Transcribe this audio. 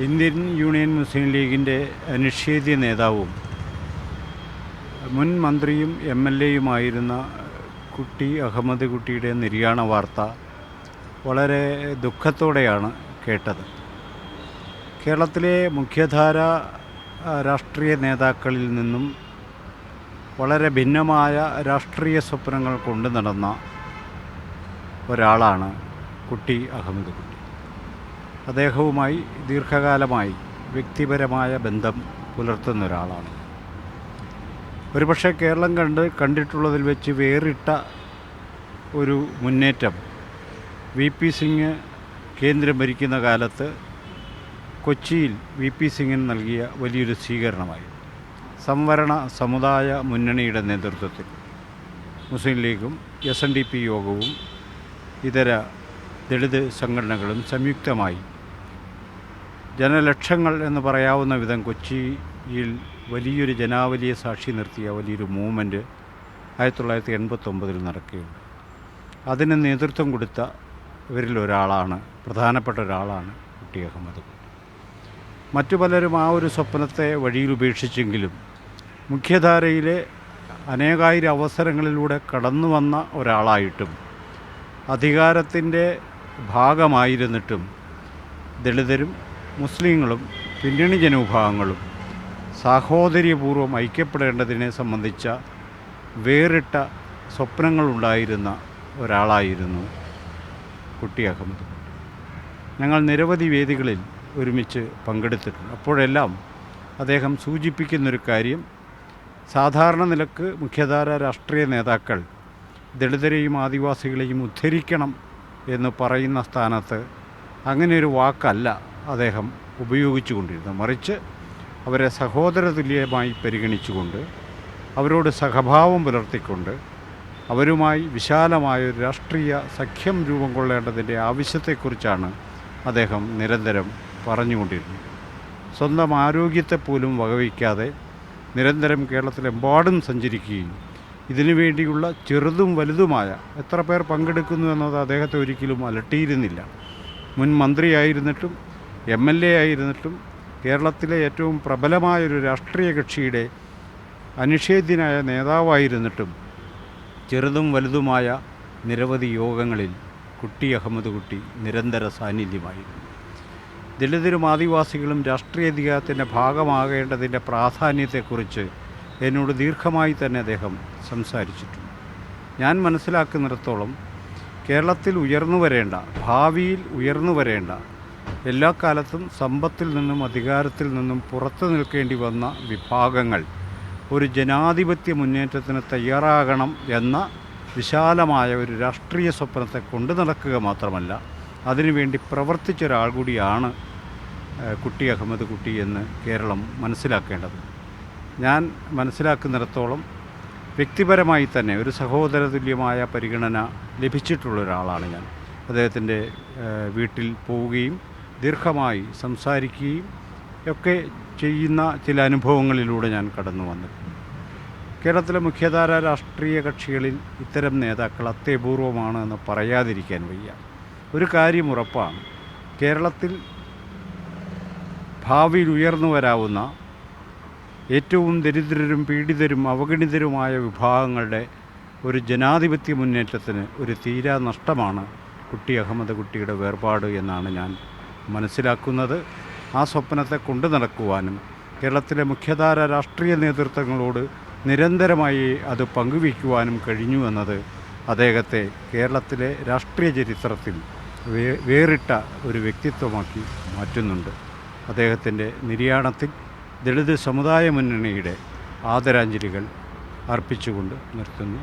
Indian union മുസ്ലിം ലീഗിൻ്റെ അനിഷേധ്യ നേതാവും മുൻ മന്ത്രിയും MLA-യുമായിരുന്ന കുട്ടി അഹമ്മദ് കുട്ടിയുടെ നിര്യാണ വാർത്ത വളരെ ദുഃഖത്തോടെയാണ് കേട്ടത്. കേരളത്തിലെ മുഖ്യധാര രാഷ്ട്രീയ നേതാക്കളിൽ നിന്നും വളരെ ഭിന്നമായ രാഷ്ട്രീയ സ്വപ്നങ്ങൾ കൊണ്ടു നടന്ന ഒരാളാണ് കുട്ടി അഹമ്മദ് കുട്ടി. അദ്ദേഹവുമായി ദീർഘകാലമായി വ്യക്തിപരമായ ബന്ധം പുലർത്തുന്ന ഒരാളാണ്. ഒരുപക്ഷെ കേരളം കണ്ടിട്ടുള്ളതിൽ വെച്ച് വേറിട്ട ഒരു മുന്നേറ്റം VP സിംഗ് കേന്ദ്രം ഭരിക്കുന്ന കാലത്ത് കൊച്ചിയിൽ VP സിംഗിന് നൽകിയ വലിയൊരു സ്വീകരണമായി. സംവരണ സമുദായ മുന്നണിയുടെ നേതൃത്വത്തിൽ മുസ്ലിം ലീഗും SNDP യോഗവും ഇതര ദളിത് സംഘടനകളും സംയുക്തമായി ജനലക്ഷങ്ങൾ എന്ന് പറയാവുന്ന വിധം കൊച്ചിയിൽ വലിയൊരു ജനാവലിയെ സാക്ഷി നിർത്തിയ വലിയൊരു മൂവ്മെൻറ്റ് 1989 നടക്കുകയുണ്ട്. അതിന് നേതൃത്വം കൊടുത്ത ഇവരിൽ ഒരാളാണ്, പ്രധാനപ്പെട്ട ഒരാളാണ് കുട്ടി അഹമ്മദ്. മറ്റു പലരും ആ ഒരു സ്വപ്നത്തെ വഴിയിൽ ഉപേക്ഷിച്ചെങ്കിലും മുഖ്യധാരയിലെ അനേകായിരം അവസരങ്ങളിലൂടെ കടന്നു വന്ന ഒരാളായിട്ടും അധികാരത്തിൻ്റെ ഭാഗമായിരുന്നിട്ടും ദളിതരും മുസ്ലിങ്ങളും പിന്നണി ജനവിഭാഗങ്ങളും സാഹോദര്യപൂർവ്വം ഐക്യപ്പെടേണ്ടതിനെ സംബന്ധിച്ച വേറിട്ട സ്വപ്നങ്ങളുണ്ടായിരുന്ന ഒരാളായിരുന്നു കുട്ടി അഹമ്മദ്. ഞങ്ങൾ നിരവധി വേദികളിൽ ഒരുമിച്ച് പങ്കെടുത്തിട്ടുണ്ട്. അപ്പോഴെല്ലാം അദ്ദേഹം സൂചിപ്പിക്കുന്നൊരു കാര്യം, സാധാരണ നിലക്ക് മുഖ്യധാര രാഷ്ട്രീയ നേതാക്കൾ ദളിതരെയും ആദിവാസികളെയും ഉദ്ധരിക്കണം എന്ന് പറയുന്ന സ്ഥാനത്ത് അങ്ങനെയൊരു വാക്കല്ല അദ്ദേഹം ഉപയോഗിച്ചു കൊണ്ടിരുന്നത്. മറിച്ച് അവരെ സഹോദരതുല്യമായി പരിഗണിച്ചുകൊണ്ട്, അവരോട് സഹഭാവം പുലർത്തിക്കൊണ്ട്, അവരുമായി വിശാലമായൊരു രാഷ്ട്രീയ സഖ്യം രൂപം കൊള്ളേണ്ടതിൻ്റെ ആവശ്യത്തെക്കുറിച്ചാണ് അദ്ദേഹം നിരന്തരം പറഞ്ഞുകൊണ്ടിരുന്നത്. സ്വന്തം ആരോഗ്യത്തെപ്പോലും വകവയ്ക്കാതെ നിരന്തരം കേരളത്തിലെമ്പാടും സഞ്ചരിക്കുകയും ഇതിനു വേണ്ടിയുള്ള ചെറുതും വലുതുമായ എത്ര പേർ പങ്കെടുക്കുന്നു എന്നത് അദ്ദേഹത്തെ ഒരിക്കലും അലട്ടിയിരുന്നില്ല. മുൻ മന്ത്രിയായിരുന്നിട്ടും MLA ആയിരുന്നിട്ടും കേരളത്തിലെ ഏറ്റവും പ്രബലമായൊരു രാഷ്ട്രീയ കക്ഷിയുടെ അനിഷേധ്യനായ നേതാവായിരുന്നിട്ടും ചെറുതും വലുതുമായ നിരവധി യോഗങ്ങളിൽ കുട്ടി അഹമ്മദ് കുട്ടി നിരന്തര സാന്നിധ്യമായിരുന്നു. ദളിതരും ആദിവാസികളും രാഷ്ട്രീയ അധികാരത്തിൻ്റെ ഭാഗമാകേണ്ടതിൻ്റെ പ്രാധാന്യത്തെക്കുറിച്ച് എന്നോട് ദീർഘമായി തന്നെ അദ്ദേഹം സംസാരിച്ചിട്ടുണ്ട്. ഞാൻ മനസ്സിലാക്കുന്നിടത്തോളം കേരളത്തിൽ ഭാവിയിൽ ഉയർന്നു വരേണ്ട, എല്ലാ കാലത്തും സമ്പത്തിൽ നിന്നും അധികാരത്തിൽ നിന്നും പുറത്തു നിൽക്കേണ്ടി വന്ന വിഭാഗങ്ങൾ ഒരു ജനാധിപത്യ മുന്നേറ്റത്തിന് തയ്യാറാകണം എന്ന വിശാലമായ ഒരു രാഷ്ട്രീയ സ്വപ്നത്തെ കൊണ്ടു നടക്കുക മാത്രമല്ല, അതിനുവേണ്ടി പ്രവർത്തിച്ച ഒരാൾ കൂടിയാണ് കുട്ടി അഹമ്മദ് കുട്ടി എന്ന് കേരളം മനസ്സിലാക്കേണ്ടത്. ഞാൻ മനസ്സിലാക്കുന്നിടത്തോളം വ്യക്തിപരമായി തന്നെ ഒരു സഹോദരതുല്യമായ പരിഗണന ലഭിച്ചിട്ടുള്ള ഒരാളാണ് ഞാൻ. അദ്ദേഹത്തിൻ്റെ വീട്ടിൽ പോവുകയും ദീർഘമായി സംസാരിക്കുകയും ഒക്കെ ചെയ്യുന്ന ചില അനുഭവങ്ങളിലൂടെ ഞാൻ കടന്നു വന്നിട്ടുണ്ട്. കേരളത്തിലെ മുഖ്യധാര രാഷ്ട്രീയ കക്ഷികളിൽ ഇത്തരം നേതാക്കൾ അത്യപൂർവമാണ് എന്ന് പറയാതിരിക്കാൻ വയ്യ. ഒരു കാര്യം ഉറപ്പാണ്, കേരളത്തിൽ ഭാവിയിൽ ഉയർന്നു വരാവുന്ന ഏറ്റവും ദരിദ്രരും പീഡിതരും അവഗണിതരുമായ വിഭാഗങ്ങളുടെ ഒരു ജനാധിപത്യ മുന്നേറ്റത്തിന് ഒരു തീരാ നഷ്ടമാണ് കുട്ടി അഹമ്മദ് കുട്ടിയുടെ വേർപാട് എന്നാണ് ഞാൻ മനസ്സിലാക്കുന്നത്. ആ സ്വപ്നത്തെ കൊണ്ടു നടക്കുവാനും കേരളത്തിലെ മുഖ്യധാര രാഷ്ട്രീയ നേതൃത്വങ്ങളോട് നിരന്തരമായി അത് പങ്കുവയ്ക്കുവാനും കഴിഞ്ഞു എന്നത് അദ്ദേഹത്തെ കേരളത്തിലെ രാഷ്ട്രീയ ചരിത്രത്തിൽ വേറിട്ട ഒരു വ്യക്തിത്വമാക്കി മാറ്റുന്നുണ്ട്. അദ്ദേഹത്തിൻ്റെ നിര്യാണത്തിൽ ദളിത് സമുദായ മുന്നണിയുടെ ആദരാഞ്ജലികൾ അർപ്പിച്ചുകൊണ്ട് നിർത്തുന്നു.